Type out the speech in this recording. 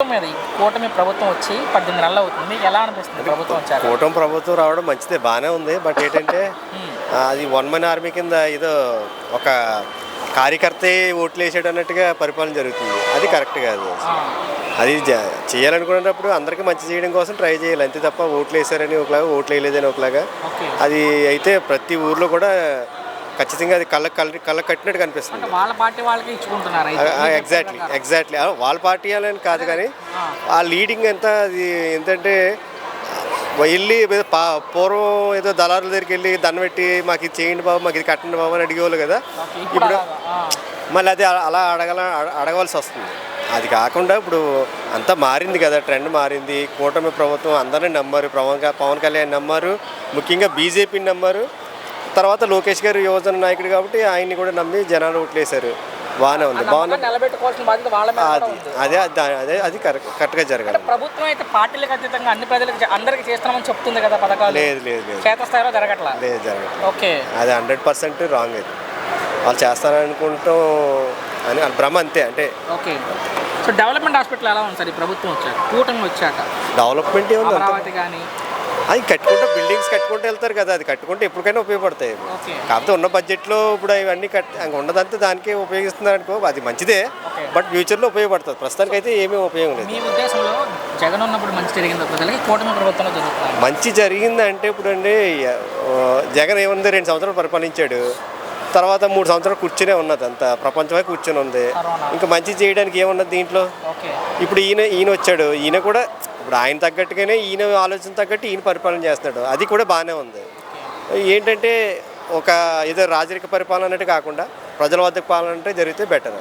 మీద ఈ కూటమి ప్రభుత్వం వచ్చి 18 నెలలు అవుతుంది. ఎలా అనిపిస్తుంది ప్రభుత్వం వచ్చాక? కూటమి ప్రభుత్వం రావడం మంచిదే, బాగానే ఉంది. బట్ ఏంటంటే అది వన్ మ్యాన్ ఆర్మీ కింద ఏదో ఒక కార్యకర్తే ఓట్లు వేసాడు అన్నట్టుగా పరిపాలన జరుగుతుంది. అది కరెక్ట్ కాదు. అది చేయాలనుకునేటప్పుడు అందరికీ మంచి చేయడం కోసం ట్రై చేయాలి, అంతే తప్ప ఓట్లు వేసారని ఒకలాగా ఓట్లు వేయలేదని ఒకలాగా. అది అయితే ప్రతి ఊర్లో కూడా ఖచ్చితంగా అది కళ్ళ కట్టినట్టు కనిపిస్తుంది. వాళ్ళ పార్టీ వాళ్ళకి ఇచ్చుకుంటున్నారు. ఎగ్జాక్ట్లీ వాళ్ళ పార్టీ అని కాదు, కానీ ఆ లీడింగ్ అంతా అది ఏంటంటే వెళ్ళి పూర్వం ఏదో దళారుల దగ్గరికి వెళ్ళి దండం పెట్టి మాకు ఇది చేయండి బాబు, మాకు ఇది కట్టండి బాబు అని అడిగేవాళ్ళు కదా. ఇప్పుడు మళ్ళీ అది అలా అడగవలసి వస్తుంది. అది కాకుండా ఇప్పుడు అంతా మారింది కదా, ట్రెండ్ మారింది. కూటమి ప్రభుత్వం అందరినీ నమ్మారు, పవన్ కళ్యాణ్ నమ్మారు, ముఖ్యంగా బీజేపీని నమ్మారు. తర్వాత లోకేష్ గారు యువజన నాయకుడు కాబట్టి ఆయన్ని కూడా నమ్మి జనాలు ఓట్లేశారు. బాగానే ఉంది, అది కరెక్ట్గా జరగాలి. ప్రభుత్వం అయితే పార్టీలకు అతీతంగా అన్ని ప్రజలకు అందరికి చేస్తామని చెప్తుంది కదా పథకాలు. లేదు క్షేత్రస్థాయిలో జరగట్లేదు. ఓకే, అది 100% రాంగ్. అది వాళ్ళు చేస్తారనుకుంటాం అని భ్రమ, అంతే. అంటే ఓకే. సో డెవలప్మెంట్ హాస్పిటల్ ఎలా ఉంది సార్ ఈ ప్రభుత్వం వచ్చాక, కూటమి వచ్చాక? డెవలప్మెంట్ ఏముంది, అమరావతి కానీ అది కట్టుకుంటే బిల్డింగ్స్ కట్టుకుంటూ వెళ్తారు కదా, అది కట్టుకుంటే ఎప్పటికైనా ఉపయోగపడతాయి. కాకపోతే ఉన్న బడ్జెట్లో ఇప్పుడు ఇవన్నీ ఉన్నదంతా దానికే ఉపయోగిస్తున్నారు అనుకో, అది మంచిదే. బట్ ఫ్యూచర్లో ఉపయోగపడుతుంది, ప్రస్తుతానికి అయితే ఏమీ ఉపయోగం లేదు. మీ ఉద్దేశంలో జగన్ ఉన్నప్పుడు మంచి జరిగింది ప్రజలకి, కూటమి ప్రభుత్వంలో జరుగుతుంది మంచి జరిగిందంటే ఇప్పుడు అండి, జగన్ ఏముంది 2 సంవత్సరాలు పరిపాలించాడు, తర్వాత 3 సంవత్సరాలు కూర్చునే ఉన్నది, అంత ప్రపంచమే కూర్చొని ఉంది. ఇంకా మంచి చేయడానికి ఏమున్నది దీంట్లో? ఇప్పుడు ఈయన వచ్చాడు, ఈయన కూడా ఇప్పుడు ఆయన తగ్గట్టుగానే ఈయన ఆలోచన తగ్గట్టు ఈయన పరిపాలన చేస్తున్నాడు, అది కూడా బాగానే ఉంది. ఏంటంటే ఒక ఏదో రాజరిక పరిపాలన అన్నట్టు కాకుండా ప్రజల వద్దకు పాలన అంటే జరిగితే బెటర్.